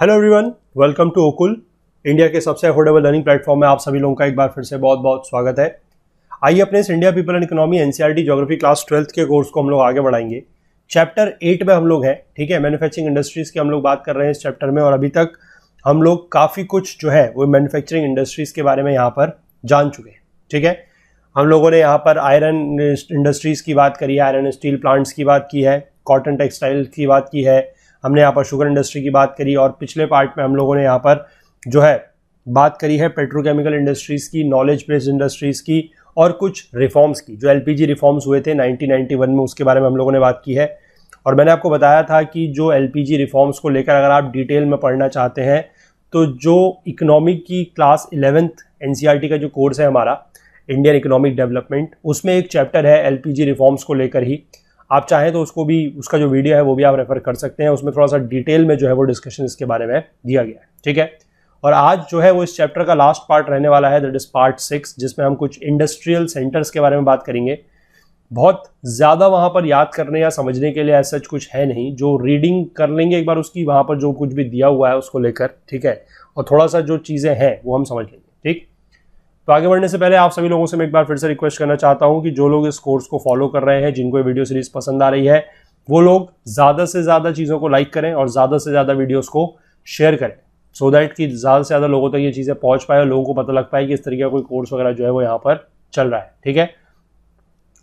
Hello everyone, welcome to Okul, India के सबसे affordable learning platform में आप सभी लोगों का एक बार फिर से बहुत बहुत स्वागत है। आइए अपने इस India people and economy NCERT geography class 12th के कोर्स को हम लोग आगे बढ़ाएंगे। चैप्टर 8 में हम लोग हैं, ठीक है। मैन्युफैक्चरिंग इंडस्ट्रीज की हम लोग बात कर रहे हैं इस चैप्टर में, और अभी तक हम लोग काफ़ी कुछ जो है वो मैन्युफैक्चरिंग इंडस्ट्रीज के बारे में यहाँ पर जान चुके हैं, ठीक है। हम लोगों ने यहाँ पर आयरन इंडस्ट्रीज की बात करी है, आयरन स्टील प्लांट्स की बात की है, कॉटन टेक्सटाइल की बात की है, हमने यहाँ पर शुगर इंडस्ट्री की बात करी, और पिछले पार्ट में हम लोगों ने यहाँ पर जो है बात करी है पेट्रोकेमिकल इंडस्ट्रीज़ की, नॉलेज बेस्ड इंडस्ट्रीज़ की, और कुछ रिफॉर्म्स की। जो एलपीजी रिफॉर्म्स हुए थे 1991 में, उसके बारे में हम लोगों ने बात की है। और मैंने आपको बताया था कि जो एलपीजी रिफॉर्म्स को लेकर अगर आप डिटेल में पढ़ना चाहते हैं तो जो इकोनॉमिक की क्लास 11th एनसीईआरटी का जो कोर्स है हमारा इंडियन इकोनॉमिक डेवलपमेंट, उसमें एक चैप्टर है एलपीजी रिफॉर्म्स को लेकर ही। आप चाहें तो उसको भी, उसका जो वीडियो है वो भी आप रेफर कर सकते हैं। उसमें थोड़ा सा डिटेल में जो है वो डिस्कशन इसके बारे में दिया गया है, ठीक है। और आज जो है वो इस चैप्टर का लास्ट पार्ट रहने वाला है, दैट इज पार्ट 6, जिसमें हम कुछ इंडस्ट्रियल सेंटर्स के बारे में बात करेंगे। बहुत ज़्यादा वहाँ पर याद करने या समझने के लिए ऐसा कुछ है नहीं, जो रीडिंग कर लेंगे एक बार उसकी, वहाँ पर जो कुछ भी दिया हुआ है उसको लेकर, ठीक है, और थोड़ा सा जो चीज़ें हैं वो हम समझ लेंगे, ठीक। तो आगे बढ़ने से पहले आप सभी लोगों से मैं एक बार फिर से रिक्वेस्ट करना चाहता हूं कि जो लोग इस कोर्स को फॉलो कर रहे हैं, जिनको ये वीडियो सीरीज पसंद आ रही है, वो लोग ज़्यादा से ज़्यादा चीज़ों को लाइक करें और ज़्यादा से ज़्यादा वीडियोस को शेयर करें, सो दैट कि ज़्यादा से ज़्यादा लोगों तक ये चीज़ें पहुंच पाए और लोगों को पता लग पाए कि इस तरीके का कोई कोर्स वगैरह जो है वो यहाँ पर चल रहा है, ठीक है।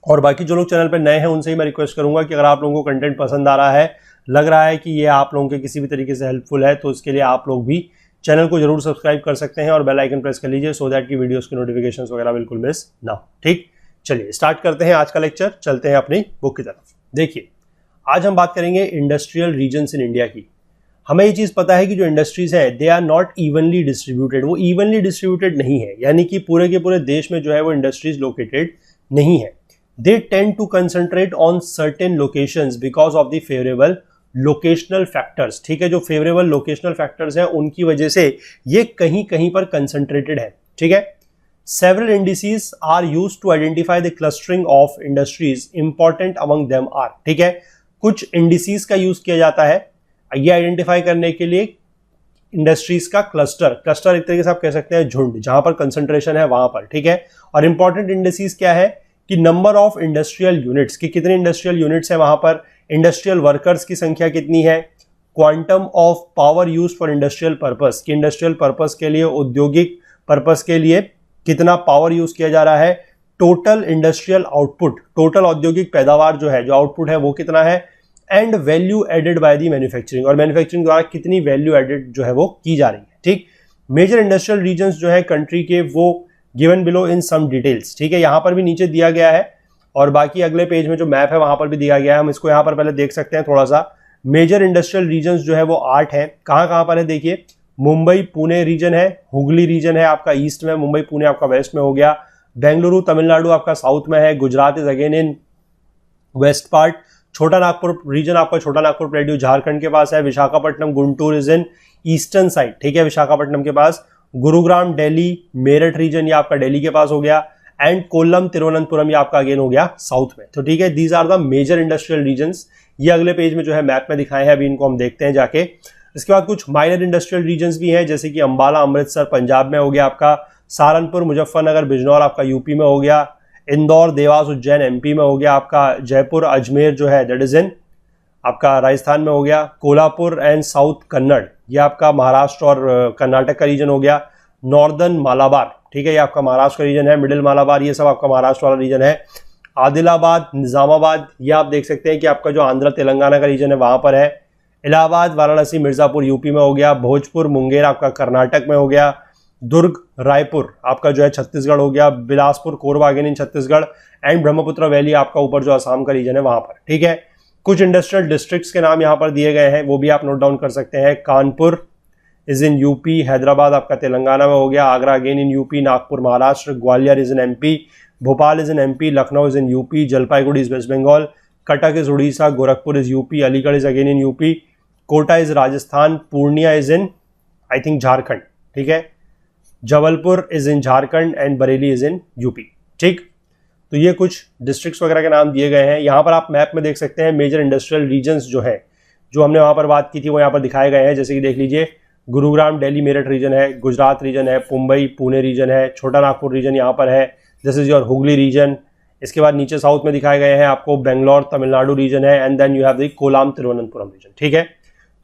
और बाकी जो लोग चैनल पर नए हैं उनसे ही मैं रिक्वेस्ट करूँगा कि अगर आप लोगों को कंटेंट पसंद आ रहा है, लग रहा है कि ये आप लोगों के किसी भी तरीके से हेल्पफुल है, तो इसके लिए आप लोग भी चैनल को जरूर सब्सक्राइब कर सकते हैं और बेल आइकन प्रेस कर लीजिए, सो दैट की वीडियोस की नोटिफिकेशंस वगैरह बिल्कुल मिस ना हो, ठीक। चलिए स्टार्ट करते हैं आज का लेक्चर, चलते हैं अपनी बुक की तरफ। देखिए, आज हम बात करेंगे इंडस्ट्रियल रीजन्स इन इंडिया की। हमें ये चीज़ पता है कि जो इंडस्ट्रीज है they are not evenly distributed, वो इवनली डिस्ट्रीब्यूटेड नहीं है, यानी कि पूरे के पूरे देश में जो है वो इंडस्ट्रीज लोकेटेड नहीं है। They tend to concentrate on certain locations because of the favourable locational factors, ठीक है। जो फेवरेबल लोकेशनल फैक्टर्स हैं उनकी वजह से ये कहीं कहीं पर कंसंट्रेटेड है, ठीक है। Several indices are used to identify the clustering of industries, important among them are, ठीक है। कुछ इंडिसेस का यूज किया जाता है ये आइडेंटिफाई करने के लिए इंडस्ट्रीज का क्लस्टर, क्लस्टर एक तरीके से आप कह सकते हैं झुंड, जहां पर कंसंट्रेशन है वहां पर, ठीक है। और इंपॉर्टेंट इंडिसेस क्या है कि नंबर ऑफ इंडस्ट्रियल यूनिट्स, कि कितने इंडस्ट्रियल यूनिट्स है वहां पर, इंडस्ट्रियल वर्कर्स की संख्या कितनी है, quantum of power use for industrial purpose, कि इंडस्ट्रियल पर्पस के लिए, औद्योगिक पर्पस के लिए कितना पावर यूज किया जा रहा है, टोटल इंडस्ट्रियल आउटपुट, टोटल औद्योगिक पैदावार जो है, जो आउटपुट है वो कितना है, and value added by the manufacturing, और मैन्युफैक्चरिंग द्वारा कितनी वैल्यू एडेड जो है वो की जा रही है, ठीक। मेजर इंडस्ट्रियल रीजन्स जो है कंट्री के वो given below in some details, ठीक है। यहां पर भी नीचे दिया गया है और बाकी अगले पेज में जो मैप है वहां पर भी दिया गया है, हम इसको यहां पर पहले देख सकते हैं थोड़ा सा। मेजर इंडस्ट्रियल रीजन्स जो है वो 8 हैं। कहां पर है देखिए, मुंबई पुणे रीजन है, हुगली रीजन है आपका ईस्ट में, मुंबई पुणे आपका वेस्ट में हो गया, बेंगलुरु तमिलनाडु आपका साउथ में है, Gujarat is again in west part, छोटा नागपुर रीजन आपका, छोटा नागपुर प्लेट्यू झारखंड के पास है, Visakhapatnam Guntur is in eastern side, ठीक है, विशाखापट्टनम के पास, गुरुग्राम दिल्ली मेरठ रीजन ये आपका दिल्ली के पास हो गया, एंड कोल्लम तिरुवनंतपुरम ये आपका अगेन हो गया साउथ में, तो ठीक है। These are the major industrial regions, ये अगले पेज में जो है मैप में दिखाए हैं, अभी इनको हम देखते हैं जाके। इसके बाद कुछ माइनर इंडस्ट्रियल रीजन्स भी हैं, जैसे कि अंबाला अमृतसर पंजाब में हो गया आपका, सहारनपुर मुजफ्फरनगर बिजनौर आपका यूपी में हो गया, इंदौर देवास उज्जैन एमपी में हो गया आपका, जयपुर अजमेर जो है दैट इज इन आपका राजस्थान में हो गया, कोल्हापुर एंड साउथ कन्नड़ ये आपका महाराष्ट्र और कर्नाटक का रीजन हो गया, नॉर्दर्न मालाबार, ठीक है, ये आपका महाराष्ट्र का रीजन है, मिडिल मालाबार ये सब आपका महाराष्ट्र वाला रीजन है, आदिलाबाद निजामाबाद ये आप देख सकते हैं कि आपका जो आंध्र तेलंगाना का रीजन है वहां पर है, इलाहाबाद वाराणसी मिर्जापुर यूपी में हो गया, भोजपुर मुंगेर आपका कर्नाटक में हो गया, दुर्ग रायपुर आपका जो है छत्तीसगढ़ हो गया, Bilaspur Korba again in Chhattisgarh, and Brahmaputra valley आपका ऊपर जो असम का रीजन है वहां पर, ठीक है। कुछ इंडस्ट्रियल डिस्ट्रिक्ट्स के नाम यहाँ पर दिए गए हैं, वो भी आप नोट डाउन कर सकते हैं। Kanpur is in UP, Hyderabad आपका तेलंगाना में हो गया, Agra again in UP, Nagpur Maharashtra, Gwalior is in MP, Bhopal is in MP, Lucknow is in UP, Jalpaiguri is West Bengal, Cuttack is Orissa, Gorakhpur is UP, Aligarh is again in UP, Kota is Rajasthan, Purnia is in I think Jharkhand, ठीक है, Jabalpur is in Jharkhand, and Bareilly is in UP, ठीक। तो ये कुछ districts वगैरह के नाम दिए गए हैं। यहाँ पर आप मैप में देख सकते हैं मेजर इंडस्ट्रियल रीजन्स जो है, जो हमने वहाँ पर बात की थी वो यहाँ पर दिखाए गए हैं। जैसे कि देख लीजिए गुरुग्राम दिल्ली मेरठ रीजन है, गुजरात रीजन है, मुंबई पुणे रीजन है, छोटा नागपुर रीजन यहाँ पर है, this is your Hooghly region. इसके बाद नीचे साउथ में दिखाए गए हैं आपको बेंगलोर तमिलनाडु रीजन है, and then you have the Kollam Thiruvananthapuram region. ठीक है,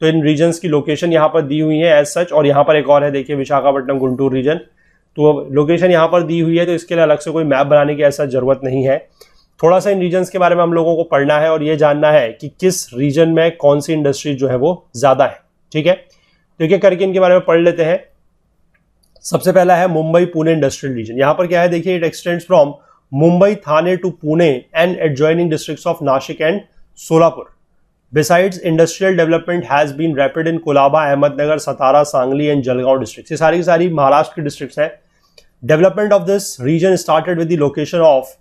तो इन रीजन्स की लोकेशन यहाँ पर दी हुई है एज सच, और यहाँ पर एक और है देखिए विशाखापट्टनम गुंटूर रीजन। तो लोकेशन यहाँ पर दी हुई है, तो इसके लिए अलग से कोई मैप बनाने की ऐसा जरूरत नहीं है। थोड़ा सा इन रीजन्स के बारे में हम लोगों को पढ़ना है और ये जानना है कि किस रीजन में कौन सी इंडस्ट्री जो है वो ज्यादा है। ठीक है, तो एक करके इनके बारे में पढ़ लेते हैं। सबसे पहला है मुंबई पुणे इंडस्ट्रियल रीजन। यहाँ पर क्या है देखिए, it extends from Mumbai Thane to Pune and adjoining districts of Nashik and Solapur. Besides, industrial development has been rapid in Kolaba, Ahmednagar, Satara, Sangli and Jalgaon district. ये सारी की सारी महाराष्ट्र की डिस्ट्रिक्ट्स हैं। Development of this region started with the location of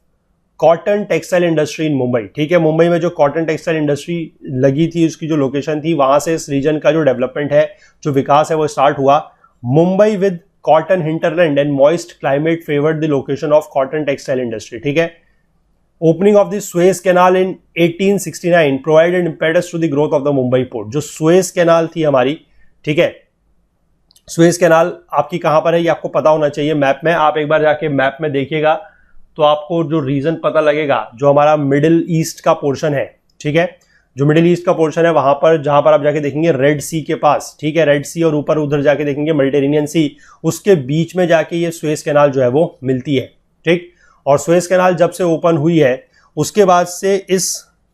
cotton textile industry in Mumbai. ठीक है, मुंबई में जो कॉटन टेक्सटाइल इंडस्ट्री लगी थी, उसकी जो लोकेशन थी, वहां से इस रीजन का जो डेवलपमेंट है, जो विकास है, वो स्टार्ट हुआ। Mumbai with cotton hinterland and moist climate favoured the location of cotton textile industry. ठीक है, opening of the Suez canal in 1869 provided impetus to the growth of the Mumbai port. जो सुएज कैनाल थी हमारी, ठीक है, सुएज कैनाल आपकी कहां पर है ये आपको पता होना चाहिए मैप में। आप एक बार जाके मैप में देखिएगा तो आपको जो रीजन पता लगेगा, जो हमारा मिडिल ईस्ट का पोर्शन है। ठीक है, जो मिडिल ईस्ट का पोर्शन है वहां पर, जहां पर आप जाके देखेंगे रेड सी के पास, ठीक है, रेड सी, और ऊपर उधर जाके देखेंगे मेडिटेरेनियन सी, उसके बीच में जाके ये सुएज कैनाल जो है वो मिलती है। ठीक, और सुएज कैनाल जब से ओपन हुई है उसके बाद से इस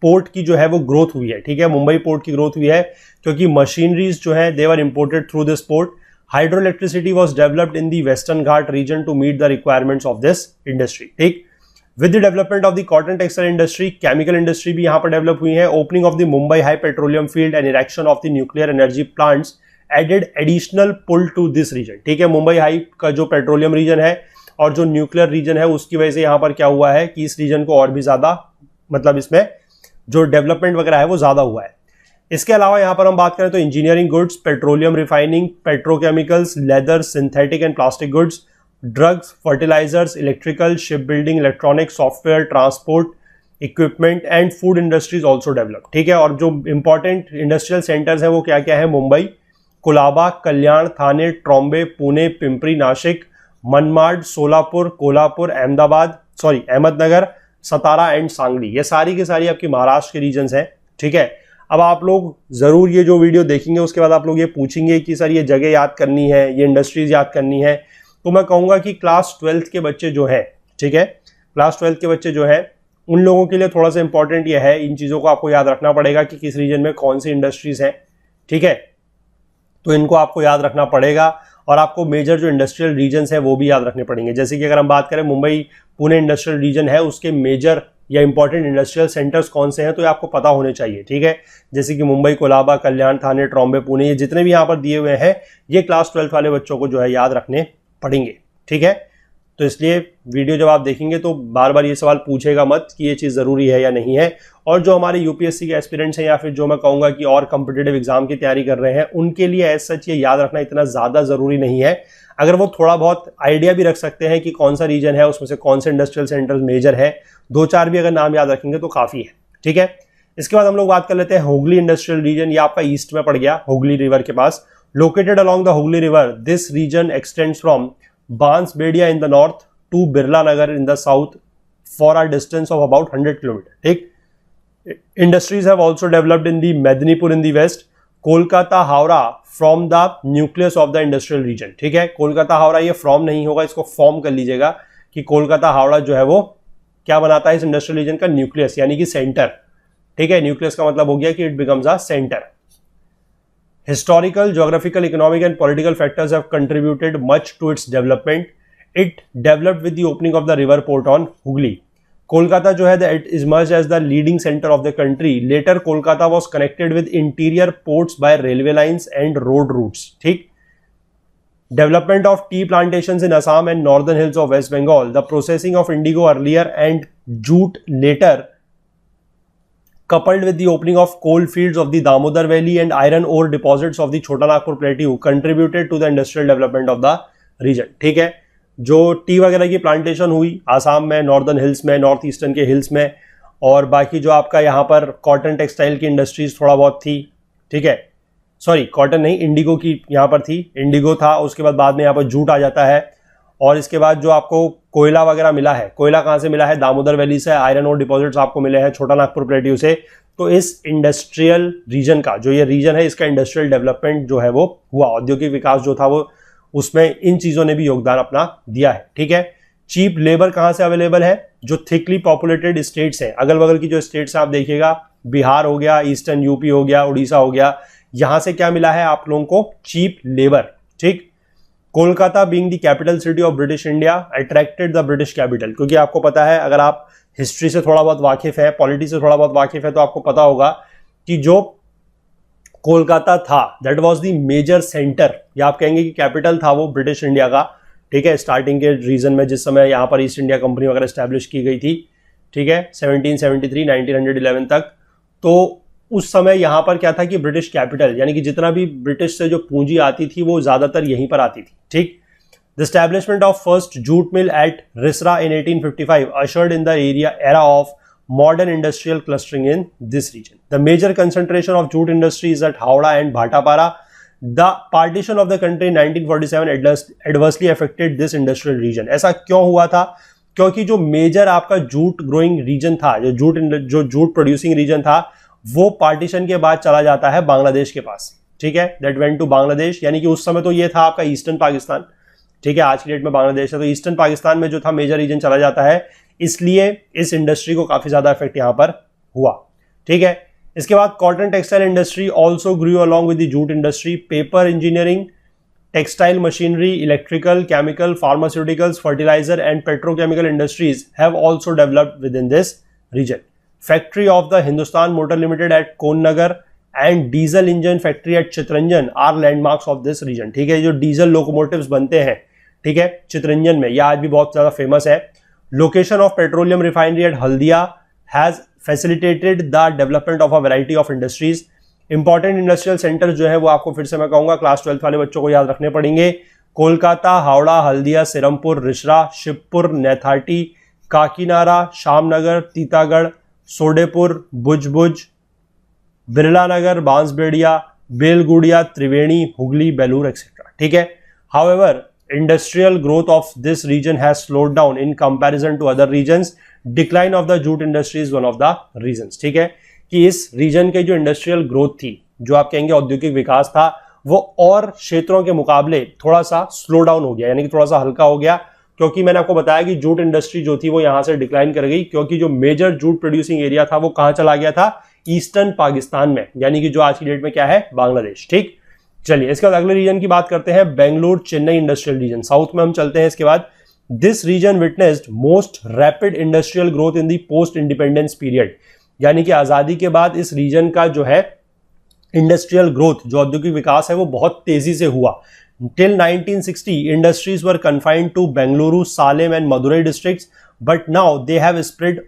पोर्ट की जो है वो ग्रोथ हुई है। ठीक है, मुंबई पोर्ट की ग्रोथ हुई है क्योंकि मशीनरीज जो है they were imported through this port. Hydro electricity was developed in the western Ghat region to meet the requirements of this industry. ठीक, with the development of the cotton textile industry, chemical industry भी यहाँ पर develop हुई है। Opening of the Mumbai high petroleum field and erection of the nuclear energy plants added additional pull to this region. ठीक है, Mumbai high का जो petroleum reason है और जो न्यूक्लियर रीजन है, उसकी वजह से यहाँ पर क्या हुआ है कि इस रीजन को और भी ज्यादा, मतलब इसमें जो डेवलपमेंट वगैरह है वो ज्यादा हुआ है। इसके अलावा यहाँ पर हम बात करें तो engineering goods, petroleum refining, petrochemicals, leather, synthetic and plastic goods, drugs, fertilisers, electrical, ship building, electronic, software, transport equipment and food industries also develop. ठीक है, और जो इंपॉर्टेंट इंडस्ट्रियल सेंटर्स है वो क्या क्या है, मुंबई, कोलाबा, कल्याण, थाने, ट्रॉम्बे, पुणे, पिंपरी, नासिक, मनमाड, सोलापुर, कोल्हापुर, अहमदनगर, सतारा एंड सांगली। ये सारी की सारी आपकी महाराष्ट्र के रीजन्स हैं। ठीक है, अब आप लोग जरूर ये जो वीडियो देखेंगे उसके बाद आप लोग ये पूछेंगे कि सर ये जगह याद करनी है, ये इंडस्ट्रीज याद करनी है, तो मैं कहूंगा कि क्लास 12th के बच्चे जो है, ठीक है, क्लास 12th के बच्चे जो है, उन लोगों के लिए थोड़ा सा इंपॉर्टेंट ये है, इन चीजों को आपको याद रखना पड़ेगा कि किस रीजन में कौन सी इंडस्ट्रीज हैं। ठीक है, तो इनको आपको याद रखना पड़ेगा और आपको मेजर जो इंडस्ट्रियल रीजन्स है वो भी याद रखने पड़ेंगे। जैसे कि अगर हम बात करें मुंबई पुणे इंडस्ट्रियल रीजन है, उसके मेजर या इंपॉर्टेंट इंडस्ट्रियल सेंटर्स कौन से हैं तो ये आपको पता होने चाहिए। ठीक है, जैसे कि मुंबई, कोलाबा, कल्याण, थाने, ट्रॉम्बे, पुणे, ये जितने भी यहाँ पर दिए हुए हैं ये क्लास 12th वाले बच्चों को जो है याद रखने पड़ेंगे। ठीक है, तो इसलिए वीडियो जब आप देखेंगे तो बार बार ये सवाल पूछेगा मत कि ये चीज़ ज़रूरी है या नहीं है। और जो हमारे यूपीएससी के एस्पिरेंट्स हैं या फिर जो मैं कहूँगा कि और कॉम्पिटिटिव एग्जाम की तैयारी कर रहे हैं, उनके लिए एज सच ये याद रखना इतना ज़्यादा ज़रूरी नहीं है। अगर वो थोड़ा बहुत आइडिया भी रख सकते हैं कि कौन सा रीजन है, उसमें से कौन से इंडस्ट्रियल सेंटर्स मेजर है, 2-4 भी अगर नाम याद रखेंगे तो काफ़ी है। ठीक है, इसके बाद हम लोग बात कर लेते हैं हुगली इंडस्ट्रियल रीजन। ये आपका ईस्ट में पड़ गया, हुगली रिवर के पास। Located along the Hooghly river, this region extends from Bansberia in the north to Birla Nagar in the south for a distance of about 100 kilometers. ठीक, industries have also developed in the Medinipur in the west, Kolkata Howrah from the nucleus of the industrial region. ठीक है, कोलकाता हावड़ा, ये from नहीं होगा, इसको form कर लीजिएगा कि कोलकाता हावड़ा जो है वो क्या बनाता है इस इंडस्ट्रियल रीजन का न्यूक्लियस, यानी कि सेंटर। ठीक है, न्यूक्लियस का मतलब हो गया कि it becomes a centre. Historical, geographical, economic and political factors have contributed much to its development. It developed with the opening of the river port on Hooghly. Kolkata जो है it emerged as the leading center of the country. Later Kolkata was connected with interior ports by railway lines and road routes. ठीक, development of tea plantations in Assam and northern hills of West Bengal. The processing of indigo earlier and jute later, coupled with the opening of coal fields of the Damodar Valley and iron ore deposits of the Chota Nagpur Plateau, contributed to the industrial development of the region. ठीक है, जो T वगैरह की plantation हुई आसाम में, northern hills में, north eastern के hills में, और बाकी जो आपका यहाँ पर कॉटन टेक्सटाइल की इंडस्ट्रीज थोड़ा बहुत थी। ठीक है, सॉरी कॉटन नहीं, इंडिगो की यहाँ पर थी, इंडिगो था, उसके बाद में यहाँ पर जूट आ जाता है, और इसके बाद जो आपको कोयला वगैरह मिला है, कोयला कहाँ से मिला है, दामोदर वैली से, आयरन और डिपॉजिट्स आपको मिले हैं छोटा नागपुर प्लेट्यू से। तो इस इंडस्ट्रियल रीजन का जो ये रीजन है, इसका इंडस्ट्रियल डेवलपमेंट जो है वो हुआ, औद्योगिक विकास जो था वो, उसमें इन चीजों ने भी योगदान अपना दिया है। ठीक है, चीप लेबर कहाँ से अवेलेबल है, जो थिकली पॉपुलेटेड स्टेट्स हैं, अगल बगल की जो स्टेट्स हैं आप देखिएगा, बिहार हो गया, ईस्टर्न यूपी हो गया, उड़ीसा हो गया, यहां से क्या मिला है आप लोगों को, चीप लेबर। ठीक, Kolkata being the capital city of British India attracted the British capital, क्योंकि आपको पता है, अगर आप हिस्ट्री से थोड़ा बहुत वाकिफ है, पॉलिटी से थोड़ा बहुत वाकिफ है, तो आपको पता होगा कि जो कोलकाता था that was the major centre, या आप कहेंगे कि कैपिटल था वो ब्रिटिश इंडिया का। ठीक है, स्टार्टिंग के रीजन में, जिस समय यहाँ पर ईस्ट इंडिया कंपनी वगैरह स्टैब्लिश की गई थी, ठीक है, 1773 1911 तक, तो उस समय यहाँ पर क्या था कि ब्रिटिश कैपिटल, यानी कि जितना भी ब्रिटिश से जो पूंजी आती थी वो ज्यादातर यहीं पर आती थी। ठीक, the establishment of first jute mill at Rishra in 1855 ushered in the era of modern industrial clustering in this region. The major concentration of jute industry is at Howrah and Bhatapara. The partition of the country in 1947 adversely affected this industrial region. ऐसा क्यों हुआ था? क्योंकि जो major आपका jute growing reason था, जो jute producing reason था, वो पार्टीशन के बाद चला जाता है बांग्लादेश के पास। ठीक है, दैट वेंट टू बांग्लादेश, यानी कि उस समय तो ये था आपका ईस्टर्न पाकिस्तान। ठीक है, आज की डेट में बांग्लादेश है, तो ईस्टर्न पाकिस्तान में जो था मेजर रीजन चला जाता है, इसलिए इस इंडस्ट्री को काफी ज्यादा इफेक्ट यहां पर हुआ। ठीक है, इसके बाद cotton textile industry also grew along with the jute industry. Paper engineering, textile machinery, electrical, chemical, pharmaceuticals, fertiliser and petrochemical industries have also developed within this region. Factory of the Hindustan motor limited at Konnagar and diesel engine factory at Chittaranjan are landmarks of this region. ठीक है, जो diesel locomotives बनते हैं, ठीक है, चितरंजन में, यह आज भी बहुत ज्यादा फेमस है। Location of petroleum refinery at Haldia has facilitated the development of a variety of industries. Important industrial centres जो है वो आपको फिर से मैं कहूंगा क्लास 12 वाले बच्चों को याद रखने पड़ेंगे। कोलकाता, हावड़ा, हल्दिया, सिरमपुर, रिश्रा, शिवपुर, नैथाटी, काकीनाडा, शामनगर, तीतागढ़, सोडेपुर, भुजभुज, बिरला नगर, बांसबेड़िया, बेलगुड़िया, त्रिवेणी, हुगली, बेलूर एक्सेट्रा। ठीक है, however industrial growth of this region has slowed down in comparison to other regions. Decline of the jute industry is one of the reasons. ठीक है, कि इस रीजन के जो इंडस्ट्रियल ग्रोथ थी, जो आप कहेंगे औद्योगिक विकास था, वो और क्षेत्रों के मुकाबले थोड़ा सा स्लो डाउन हो गया, यानी कि थोड़ा सा हल्का हो गया, क्योंकि मैंने आपको बताया कि जूट इंडस्ट्री जो थी वो यहां से डिक्लाइन कर गई, क्योंकि जो मेजर जूट प्रोड्यूसिंग एरिया था वो कहां चला गया था, ईस्टर्न पाकिस्तान में, यानी कि जो आज की डेट में क्या है, बांग्लादेश। ठीक, चलिए इसके बाद अगले रीजन की बात करते हैं, Bengaluru Chennai industrial region, south में हम चलते हैं। इसके बाद this region witnessed most rapid industrial growth in the post independence period, यानी कि आजादी के बाद इस रीजन का जो है इंडस्ट्रियल ग्रोथ, जो औद्योगिक विकास है, वो बहुत तेजी से हुआ। Till 1960 industries were confined to Bengaluru, Salem and Madurai districts, but now they have spread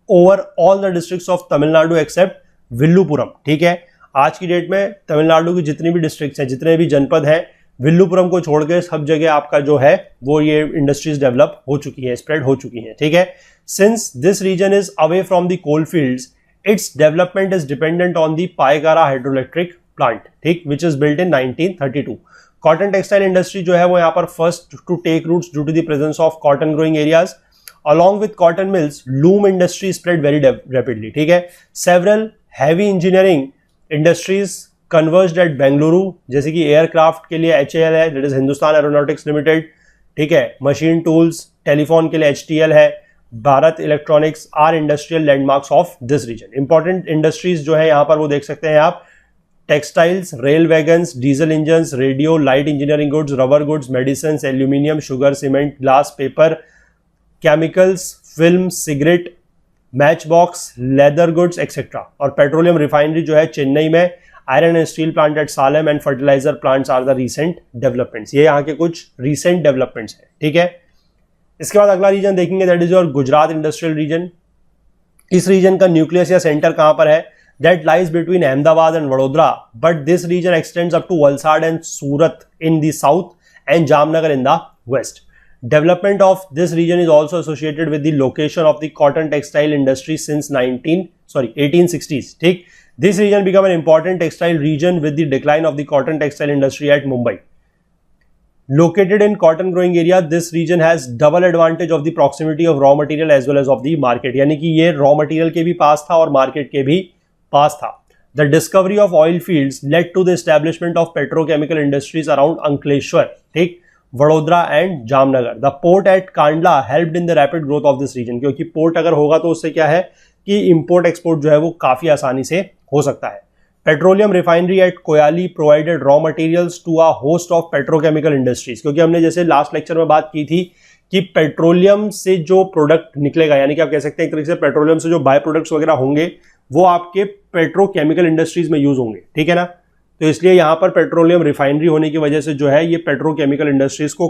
over all the districts of Tamil Nadu except Villupuram. ठीक है, आज की डेट में तमिलनाडु की जितनी भी डिस्ट्रिक्ट्स हैं, जितने भी जनपद हैं, विल्लुपुरम को छोड़ के सब जगह आपका जो है वो ये इंडस्ट्रीज डेवलप हो चुकी है, स्प्रेड हो चुकी है। ठीक है, since this region is away from the coal fields, its development is dependent on the Pykara hydroelectric plant, ठीक, which is built in 1932। Cotton textile industry जो है वो यहाँ पर first to take roots due to the presence of cotton growing areas. Along with cotton mills, loom industry spread very rapidly. ठीक है, several heavy engineering industries converged at Bengaluru, जैसे कि aircraft के लिए HAL है, that is Hindustan Aeronautics Limited. ठीक है, machine tools, telephone के लिए HTL है, Bharat Electronics are industrial landmarks of this region. Important industries जो है यहाँ पर वो देख सकते हैं आप, textiles, rail wagons, diesel engines, radio, light engineering goods, rubber goods, medicine, aluminium, sugar, cement, glass, paper, chemicals, film, cigarette, match box, leather goods etcetera. और पेट्रोलियम रिफाइनरी जो है चेन्नई में, iron and steel plant at Salem and fertiliser plants are the recent developments. ये यहाँ के कुछ recent developments हैं। ठीक है, इसके बाद अगला रीजन देखेंगे, that is your Gujarat industrial region. इस रीजन का न्यूक्लियस या सेंटर कहां पर है, that lies between Ahmedabad and Vadodara, but this region extends up to Valsad and Surat in the south and Jamnagar in the west. Development of this region is also associated with the location of the cotton textile industry since 1860s. ठीक, This region became an important textile region with the decline of the cotton textile industry at Mumbai. Located in cotton growing area, this region has double advantage of the proximity of raw material as well as of the market. यानी कि ये raw material के भी पास था और market के भी पास था. The discovery of oil fields led to the establishment of petrochemical industries around Ankleshwar, ठीक, Vadodara and Jamnagar. The port at Kandla helped in the rapid growth of this region, क्योंकि पोर्ट अगर होगा तो उससे क्या है कि इंपोर्ट एक्सपोर्ट जो है वो काफी आसानी से हो सकता है. Petroleum refinery at Koyali provided raw materials to a host of petrochemical industries, क्योंकि हमने जैसे लास्ट लेक्चर में बात की थी कि पेट्रोलियम से जो प्रोडक्ट निकलेगा, यानी कि आप कह सकते हैं एक तरीके से पेट्रोलियम से जो बाय प्रोडक्ट्स वगैरह होंगे वो आपके पेट्रोकेमिकल इंडस्ट्रीज में यूज होंगे, ठीक है ना. तो इसलिए यहां पर पेट्रोलियम रिफाइनरी होने की वजह से जो है ये पेट्रोकेमिकल इंडस्ट्रीज को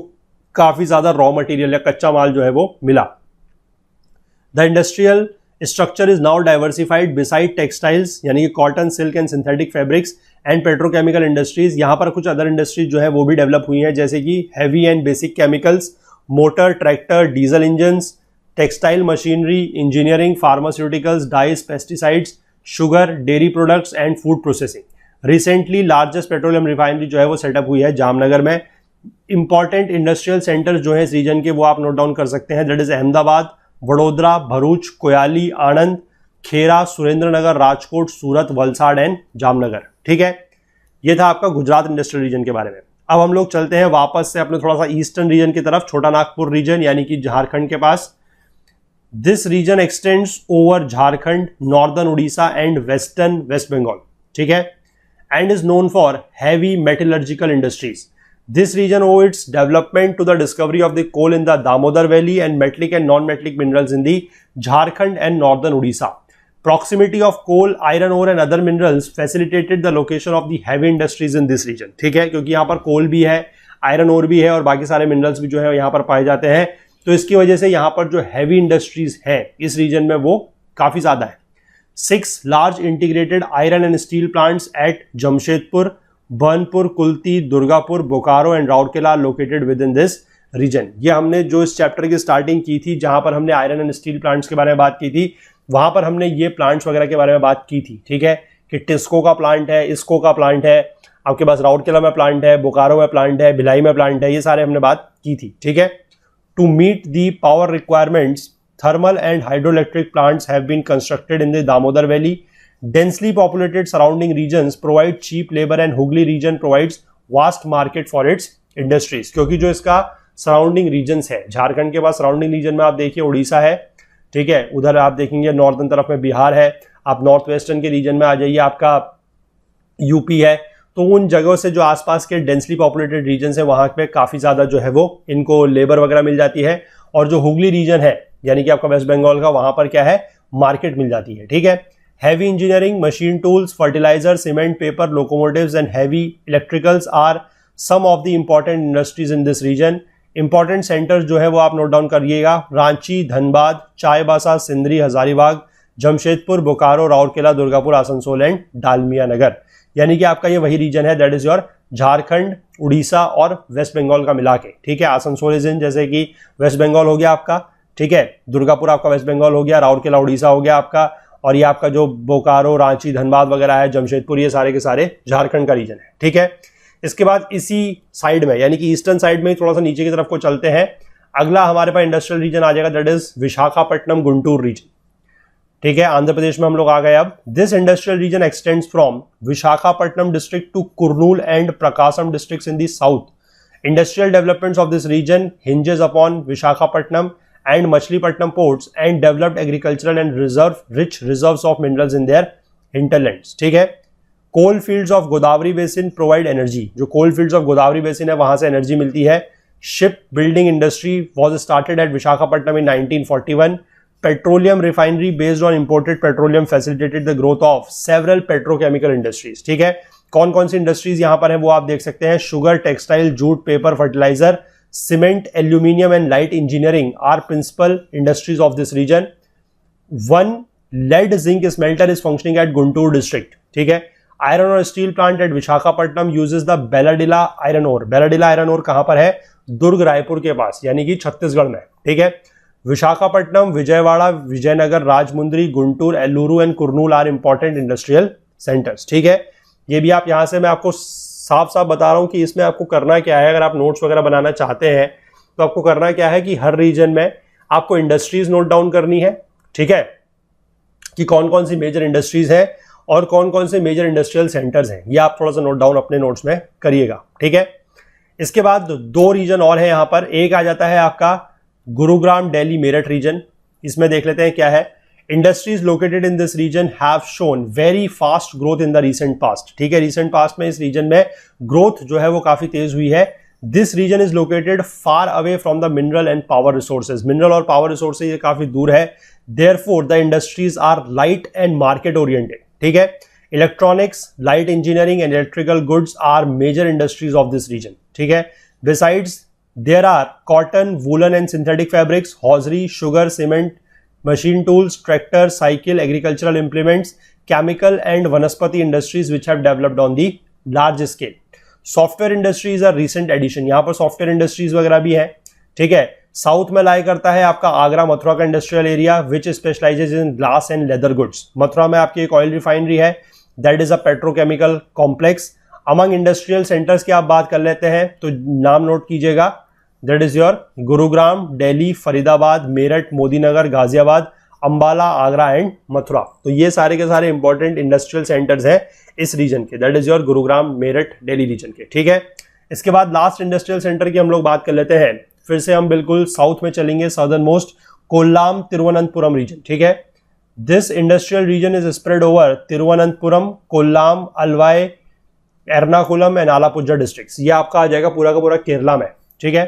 काफी ज्यादा रॉ मटेरियल या कच्चा माल जो है वो मिला. The industrial structure is now diversified beside textiles, यानी कि cotton, silk and synthetic fabrics and petrochemical industries. यहां पर कुछ अदर इंडस्ट्रीज जो है वो भी डेवलप हुई हैं, जैसे कि heavy and basic chemicals, motor, tractor, diesel engines, textile machinery, engineering, pharmaceuticals, dyes, pesticides, sugar, dairy products and food processing. Recently largest petroleum refinery जो है वो सेटअप हुई है जामनगर में. इंपॉर्टेंट इंडस्ट्रियल सेंटर्स जो है इस रीजन के वो आप नोट डाउन कर सकते हैं. That is Ahmedabad, Vadodara, Bharuch, Koyali, Anand, Kheda, Surendranagar, Rajkot, Surat, Valsad and Jamnagar. ठीक है, ये था आपका गुजरात इंडस्ट्रियल रीजन के बारे में. अब हम लोग चलते हैं वापस से अपने थोड़ा सा ईस्टर्न रीजन की तरफ, छोटा नागपुर रीजन यानी कि झारखंड के पास. This region extends over Jharkhand, northern Orissa and western West Bengal. ठीक है, and is known for heavy metallurgical industries. This region owes its development to the discovery of the coal in the Damodar Valley and metallic and non-metallic minerals in the Jharkhand and northern Odisha. Proximity of coal, iron ore and other minerals facilitated the location of the heavy industries in this region. ठीक है, क्योंकि यहाँ पर कोल भी है, iron ore भी है और बाकी सारे मिनरल्स भी जो है यहाँ पर पाए जाते हैं, तो इसकी वजह से यहाँ पर जो हैवी इंडस्ट्रीज है इस रीजन में वो काफी ज्यादा है. 6 large integrated iron and steel plants at Jamshedpur, Burnpur, Kulti, Durgapur, Bokaro and Rourkela located within this region. ये हमने जो इस चैप्टर की स्टार्टिंग की थी, जहां पर हमने आयरन एंड स्टील प्लांट्स के बारे में बात की थी, वहां पर हमने ये प्लांट्स वगैरह के बारे में बात की थी. ठीक है, कि टिस्को का प्लांट है, इसको का प्लांट है, आपके पास राउरकेला में प्लांट है, बोकारो में प्लांट है, भिलाई में प्लांट है, ये सारे हमने बात की थी. ठीक है, to meet the power requirements, thermal and hydroelectric plants have been constructed in the Damodar Valley. Densely populated surrounding regions provide cheap labor and Hooghly region provides vast market for its industries. क्योंकि जो इसका surrounding regions है, झारखंड के पास surrounding reason में आप देखिए उड़ीसा है, ठीक है, उधर आप देखेंगे नॉर्दर्न तरफ में बिहार है, आप नॉर्थ वेस्टर्न के रीजन में आ जाइए आपका यूपी है. तो उन जगहों से जो आसपास के डेंसली पॉपुलेटेड रीजन है वहां पे काफी ज्यादा जो है वो इनको लेबर वगैरह मिल जाती है. और जो हुगली रीजन है यानी कि आपका वेस्ट बंगाल का, वहां पर क्या है, मार्केट मिल जाती है. ठीक है, heavy engineering, machine tools, fertiliser, cement, paper, locomotives and heavy electricals are some of the important industries in this region. Important centres जो है वो आप नोट डाउन करिएगा, रांची, धनबाद, चाईबासा, सिंदरी, हजारीबाग, जमशेदपुर, बोकारो, राउरकेला, दुर्गापुर, आसनसोल एंड डालमिया नगर. यानी कि आपका ये वही रीजन है, that is your Jharkhand, Orissa और वेस्ट बंगाल का मिला के. ठीक है, आसनसोल इज इन जैसे कि वेस्ट बंगाल हो गया आपका, ठीक है, दुर्गापुर आपका वेस्ट बंगाल हो गया, राउरकेला उड़ीसा हो गया आपका, और ये आपका जो बोकारो, रांची, धनबाद वगैरह है, जमशेदपुर, ये सारे के सारे झारखंड का रीजन है. ठीक है, इसके बाद इसी साइड में यानी कि ईस्टर्न साइड में थोड़ा सा नीचे की तरफ को चलते हैं. अगला हमारे पास इंडस्ट्रियल रीजन आ जाएगा, that is Visakhapatnam Guntur region. ठीक है, आंध्र प्रदेश में हम लोग आ गए. अब this industrial region extends from Visakhapatnam district to Kurnool and Prakasam districts in the south. Industrial developments of this region hinges upon Visakhapatnam and Machilipatnam ports and developed agricultural and rich reserves of minerals in their hinterlands. ठीक है, coal fields of Godavari basin provide energy. जो coal fields of Godavari basin है वहां से energy मिलती है. Ship building industry was started at Visakhapatnam in 1941. Petroleum refinery based on imported petroleum facilitated the growth of several petrochemical industries. ठीक है, कौन कौन सी इंडस्ट्रीज यहां पर है वो आप देख सकते हैं. Sugar, textile, jute, paper, fertiliser, cement, aluminium and light engineering are principal industries of this region. One lead zinc smelter is functioning at Guntur district. ठीक है, iron और steel plant at Visakhapatnam uses the Belladilla iron ore. Belladilla iron ore कहां पर है, दुर्ग रायपुर के पास यानी कि छत्तीसगढ़ में. ठीक है, Visakhapatnam, Vijayawada, Vijayanagar, Rajahmundry, Guntur, Eluru and Kurnool are important industrial centres. ठीक है, ये भी आप यहां से मैं आपको साफ साफ बता रहा हूं कि इसमें आपको करना क्या है। अगर आप नोट्स वगैरह बनाना चाहते हैं तो आपको करना क्या है कि हर रीजन में आपको इंडस्ट्रीज नोट डाउन करनी है। ठीक है, कि कौन कौन सी मेजर इंडस्ट्रीज है और कौन कौन से मेजर इंडस्ट्रियल सेंटर्स हैं, ये आप थोड़ा सा नोट डाउन अपने नोट्स में करिएगा। ठीक है, इसके बाद दो रीजन और है यहां पर। एक आ जाता है आपका गुरुग्राम दिल्ली मेरठ रीजन। इसमें देख लेते हैं क्या है। Industries located in this region have shown very fast growth in the recent past. ठीक है, रीसेंट पास्ट में इस रीजन में ग्रोथ जो है वो काफी तेज हुई है। This region is located far away from the mineral and power resources. Mineral और पावर रिसोर्सेज ये काफी दूर है। Therefore the industries are light and market oriented. ठीक है, electronics, light engineering and electrical goods are major industries of this region. ठीक है, besides there are cotton, woollen and synthetic fabrics, hosiery, sugar, cement, machine tools, tractor, cycle, agricultural implements, chemical and vanaspati industries which have developed on the large scale. Software industries are recent addition. यहाँ पर software industries वगैरह भी हैं। ठीक है, south में लाई करता है आपका आगरा मथुरा का industrial area which specialises in glass and leather goods. Mathura में आपकी एक ऑयल रिफाइनरी है, that is a petrochemical complex. Among industrial centres की आप बात कर लेते हैं तो नाम नोट कीजिएगा, that is your Gurugram, Delhi, Faridabad, Meerut, Modinagar, Ghaziabad, Ambala, Agra and Mathura. तो ये सारे के सारे इंपॉर्टेंट इंडस्ट्रियल सेंटर्स हैं इस रीजन के, that is your Gurugram, Meerut, Delhi region के। ठीक है, इसके बाद लास्ट इंडस्ट्रियल सेंटर की हम लोग बात कर लेते हैं। फिर से हम बिल्कुल साउथ में चलेंगे, southern most Kollam Thiruvananthapuram region. ठीक है, this industrial region is spread over Thiruvananthapuram, Kollam, Alwaye, Ernakulam and Alappuzha districts. ये आपका आ जाएगा पूरा का पूरा केरला में। ठीक है,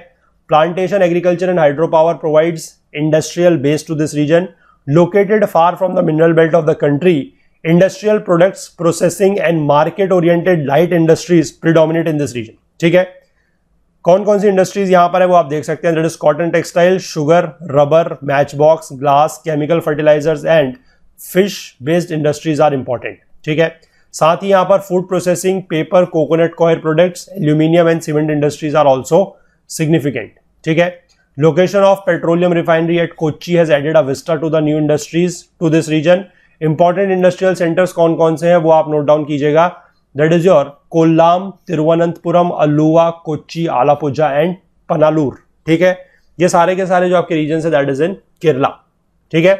plantation, agriculture and hydropower provides industrial base to this region. Located far from the mineral belt of the country, industrial products, processing and market oriented light industries predominate in this region. ठीक है, कौन कौन सी industries यहां पर है वो आप देख सकते हैं, that is cotton textile, sugar, rubber, match box, glass, chemical fertilisers and fish based industries are important. ठीक है, साथ ही यहां पर food processing, paper, coconut coir products, aluminium and cement industries are also significant. ठीक है, location of petroleum refinery at Kochi has added a vista to the new industries to this region. Important industrial centres कौन कौन से हैं वो आप note down कीजिएगा, that is your Kollam, Thiruvananthapuram, Aluva, Kochi, Alappuzha and Punalur. ठीक है, ये सारे के सारे जो आपके रीजन है दैट इज इन केरला। ठीक है,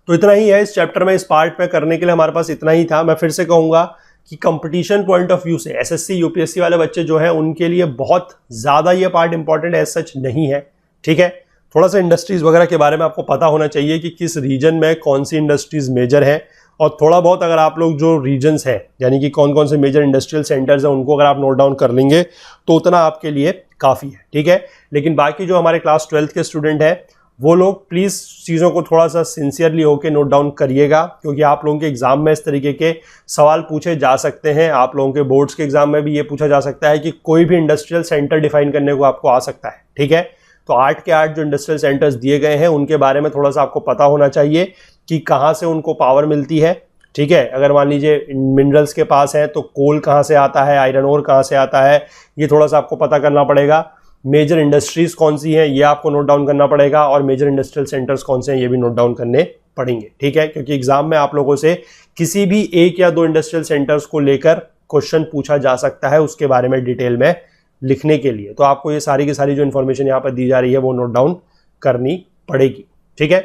तो इतना ही है इस चैप्टर में, इस पार्ट में करने के लिए हमारे पास इतना ही था। मैं फिर से कहूंगा कि कंपटीशन पॉइंट ऑफ व्यू से एसएससी यूपीएससी वाले बच्चे जो हैं उनके लिए बहुत ज्यादा ये पार्ट इंपॉर्टेंट एज सच नहीं है। ठीक है, थोड़ा सा इंडस्ट्रीज वगैरह के बारे में आपको पता होना चाहिए कि किस रीजन में कौन सी इंडस्ट्रीज मेजर है, और थोड़ा बहुत अगर आप लोग जो रीजन्स हैं यानी कि कौन कौन से मेजर इंडस्ट्रियल सेंटर्स हैं उनको अगर आप नोट डाउन कर लेंगे तो उतना आपके लिए काफ़ी है। ठीक है, लेकिन बाकी जो हमारे क्लास 12th के स्टूडेंट हैं वो लोग प्लीज़ चीज़ों को थोड़ा सा सिंसियरली होकर नोट डाउन करिएगा, क्योंकि आप लोगों के एग्जाम में इस तरीके के सवाल पूछे जा सकते हैं। आप लोगों के बोर्ड्स के एग्जाम में भी ये पूछा जा सकता है कि कोई भी इंडस्ट्रियल सेंटर डिफाइन करने को आपको आ सकता है। ठीक है, तो 8 के 8 जो इंडस्ट्रियल सेंटर्स दिए गए हैं उनके बारे में थोड़ा सा आपको पता होना चाहिए कि कहाँ से उनको पावर मिलती है। ठीक है, अगर मान लीजिए मिनरल्स के पास है तो कोल कहाँ से आता है, आयरन ओर कहाँ से आता है, ये थोड़ा सा आपको पता करना पड़ेगा। मेजर इंडस्ट्रीज कौन सी हैं ये आपको नोट डाउन करना पड़ेगा, और मेजर इंडस्ट्रियल सेंटर्स कौन से हैं ये भी नोट डाउन करने पड़ेंगे। ठीक है, क्योंकि एग्जाम में आप लोगों से किसी भी एक या दो इंडस्ट्रियल सेंटर्स को लेकर क्वेश्चन पूछा जा सकता है उसके बारे में डिटेल में लिखने के लिए। तो आपको ये सारी की सारी जो इन्फॉर्मेशन यहाँ पर दी जा रही है वो नोट डाउन करनी पड़ेगी। ठीक है,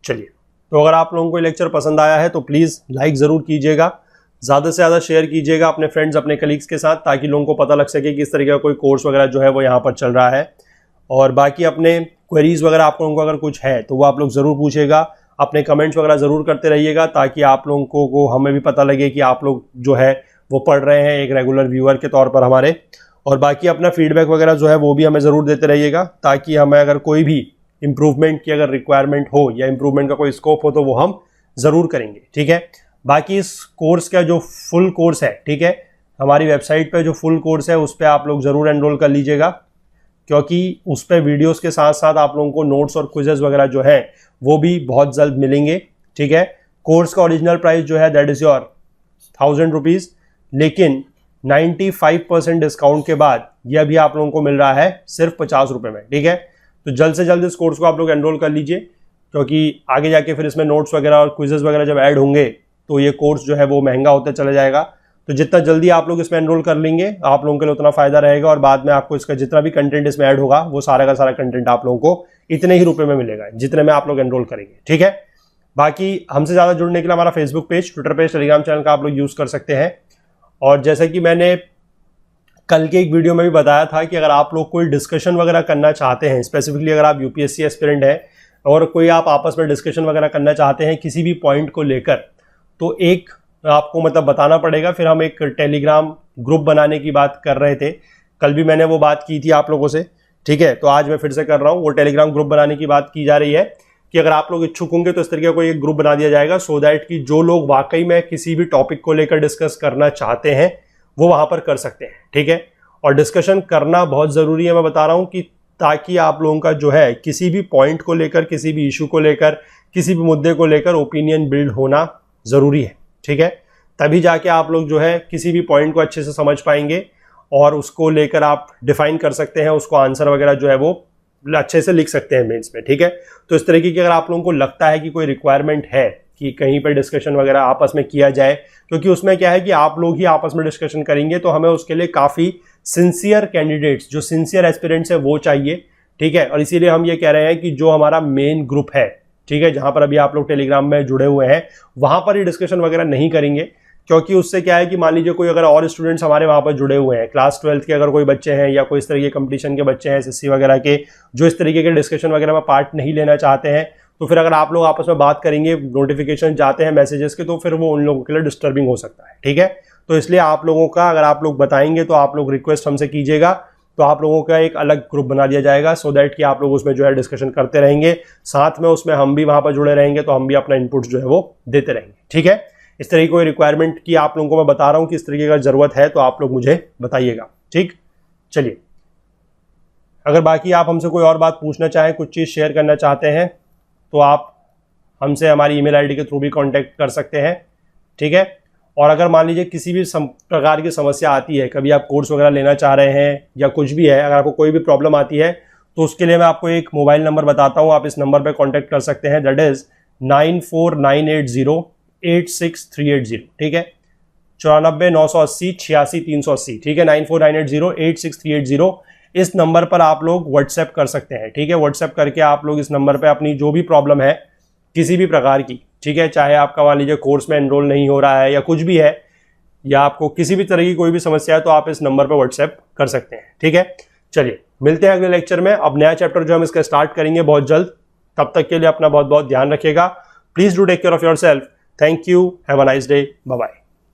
चलिए, तो अगर आप लोगों को ये लेक्चर पसंद आया है तो प्लीज़ लाइक ज़रूर कीजिएगा, ज़्यादा से ज़्यादा शेयर कीजिएगा अपने फ्रेंड्स, अपने कलीग्स के साथ, ताकि लोगों को पता लग सके कि इस तरीके का कोई कोर्स वगैरह जो है वो यहाँ पर चल रहा है। और बाकी अपने क्वेरीज वगैरह आप लोगों को अगर कुछ है तो वो आप लोग ज़रूर पूछिएगा, अपने कमेंट्स वगैरह ज़रूर करते रहिएगा, ताकि आप लोगों को हमें भी पता लगे कि आप लोग जो है वो पढ़ रहे हैं एक रेगुलर व्यूअर के तौर पर हमारे। और बाकी अपना फीडबैक वगैरह जो है वो भी हमें ज़रूर देते रहिएगा, ताकि हमें अगर कोई भी इम्प्रूवमेंट की अगर रिक्वायरमेंट हो या इम्प्रूवमेंट का कोई स्कोप हो तो वो हम ज़रूर करेंगे। ठीक है, बाकी इस कोर्स का जो फुल कोर्स है, ठीक है, हमारी वेबसाइट पे जो फुल कोर्स है उस पर आप लोग ज़रूर एनरोल कर लीजिएगा, क्योंकि उस पर वीडियोस के साथ साथ आप लोगों को नोट्स और क्विजेस वगैरह जो है वो भी बहुत जल्द मिलेंगे। ठीक है, कोर्स का ओरिजिनल प्राइस जो है दैट इज़ योर 1000 रुपीज़, लेकिन 95% डिस्काउंट के बाद ये अभी आप लोगों को मिल रहा है सिर्फ 50 रुपये में। ठीक है, तो जल्द से जल्द इस कोर्स को आप लोग एनरोल कर लीजिए, क्योंकि आगे जाके फिर इसमें नोट्स वगैरह और क्विजेस वगैरह जब ऐड होंगे तो ये कोर्स जो है वो महंगा होता चला जाएगा। तो जितना जल्दी आप लोग इसमें एनरोल कर लेंगे आप लोगों के लिए उतना फायदा रहेगा, और बाद में आपको इसका जितना भी कंटेंट इसमें ऐड होगा वो सारा का सारा कंटेंट आप लोगों को इतने ही रुपए में मिलेगा जितने में आप लोग एनरोल करेंगे। ठीक है, बाकी हमसे ज़्यादा जुड़ने के लिए हमारा Facebook page, Twitter page, Telegram channel का आप लोग यूज़ कर सकते हैं। और जैसा कि मैंने कल के एक वीडियो में भी बताया था कि अगर आप लोग कोई डिस्कशन वगैरह करना चाहते हैं, स्पेसिफिकली अगर आप यूपीएससी एस्पिरेंट हैं और कोई आप आपस में डिस्कशन वगैरह करना चाहते हैं किसी भी पॉइंट को लेकर, तो एक आपको मतलब बताना पड़ेगा। फिर हम एक टेलीग्राम ग्रुप बनाने की बात कर रहे थे, कल भी मैंने वो बात की थी आप लोगों से। ठीक है, तो आज मैं फिर से कर रहा हूँ, वो टेलीग्राम ग्रुप बनाने की बात की जा रही है कि अगर आप लोग इच्छुक होंगे तो इस तरीके का कोई एक ग्रुप बना दिया जाएगा, सो दैट कि जो लोग वाकई में किसी भी टॉपिक को लेकर डिस्कस करना चाहते हैं वो वहां पर कर सकते हैं। ठीक है, और डिस्कशन करना बहुत ज़रूरी है, मैं बता रहा हूँ, कि ताकि आप लोगों का जो है किसी भी पॉइंट को लेकर, किसी भी इशू को लेकर, किसी भी मुद्दे को लेकर ओपिनियन बिल्ड होना ज़रूरी है। ठीक है, तभी जाके आप लोग जो है किसी भी पॉइंट को अच्छे से समझ पाएंगे और उसको लेकर आप डिफाइन कर सकते हैं, उसको आंसर वगैरह जो है वो अच्छे से लिख सकते हैं मेंस में। ठीक है, तो इस तरीके की अगर आप लोगों को लगता है कि कोई रिक्वायरमेंट है कि कहीं पर डिस्कशन वगैरह आपस में किया जाए, क्योंकि उसमें क्या है कि आप लोग ही आपस में डिस्कशन करेंगे, तो हमें उसके लिए काफ़ी सिंसियर कैंडिडेट्स, जो सिंसियर एस्पिरेंट्स है वो चाहिए। ठीक है, और इसीलिए हम ये कह रहे हैं कि जो हमारा मेन ग्रुप है, ठीक है, जहां पर अभी आप लोग टेलीग्राम में जुड़े हुए हैं, वहां पर ही डिस्कशन वगैरह नहीं करेंगे, क्योंकि उससे क्या है कि मान लीजिए कोई अगर और स्टूडेंट्स हमारे वहां पर जुड़े हुए हैं, क्लास 12th के अगर कोई बच्चे हैं या कोई इस तरीके के कंपटीशन के बच्चे हैं, एसएससी वगैरह के, जो इस तरीके के डिस्कशन वगैरह में पार्ट नहीं लेना चाहते हैं, तो फिर अगर आप लोग आपस में बात करेंगे, नोटिफिकेशन जाते हैं मैसेजेस के, तो फिर वो उन लोगों के लिए डिस्टर्बिंग हो सकता है। ठीक है, तो इसलिए आप लोगों का अगर आप लोग बताएंगे तो आप लोग रिक्वेस्ट हमसे कीजिएगा, तो आप लोगों का एक अलग ग्रुप बना दिया जाएगा, सो दैट कि आप लोग उसमें जो है डिस्कशन करते रहेंगे, साथ में उसमें हम भी वहां पर जुड़े रहेंगे, तो हम भी अपना इनपुट जो है वो देते रहेंगे। ठीक है, इस तरह की कोई रिक्वायरमेंट की आप लोगों को मैं बता रहा हूं कि इस तरीके का जरूरत है, तो आप लोग मुझे बताइएगा। ठीक, चलिए, अगर बाकी आप हमसे कोई और बात पूछना चाहें, कुछ चीज़ शेयर करना चाहते हैं, तो आप हमसे हमारी ईमेल आईडी के थ्रू भी कांटेक्ट कर सकते हैं। ठीक है, और अगर मान लीजिए किसी भी प्रकार की समस्या आती है, कभी आप कोर्स वगैरह लेना चाह रहे हैं या कुछ भी है, अगर आपको कोई भी प्रॉब्लम आती है, तो उसके लिए मैं आपको एक मोबाइल नंबर बताता हूँ, आप इस नंबर पर कॉन्टैक्ट कर सकते हैं, दैट इज 9498086380। ठीक है, 9498086380। ठीक है, 9498086380, इस नंबर पर आप लोग व्हाट्सएप कर सकते हैं। ठीक है, व्हाट्सएप करके आप लोग इस नंबर पर अपनी जो भी प्रॉब्लम है किसी भी प्रकार की, ठीक है, चाहे आपका मान लीजिए कोर्स में एनरोल नहीं हो रहा है या कुछ भी है, या आपको किसी भी तरह की कोई भी समस्या है, तो आप इस नंबर पर व्हाट्सएप कर सकते हैं। ठीक है, चलिए मिलते हैं अगले लेक्चर में। अब नया चैप्टर जो हम इसका स्टार्ट करेंगे बहुत जल्द, तब तक के लिए अपना बहुत बहुत ध्यान रखिएगा। Please do take care of yourself. Thank you, have a nice day, bye bye.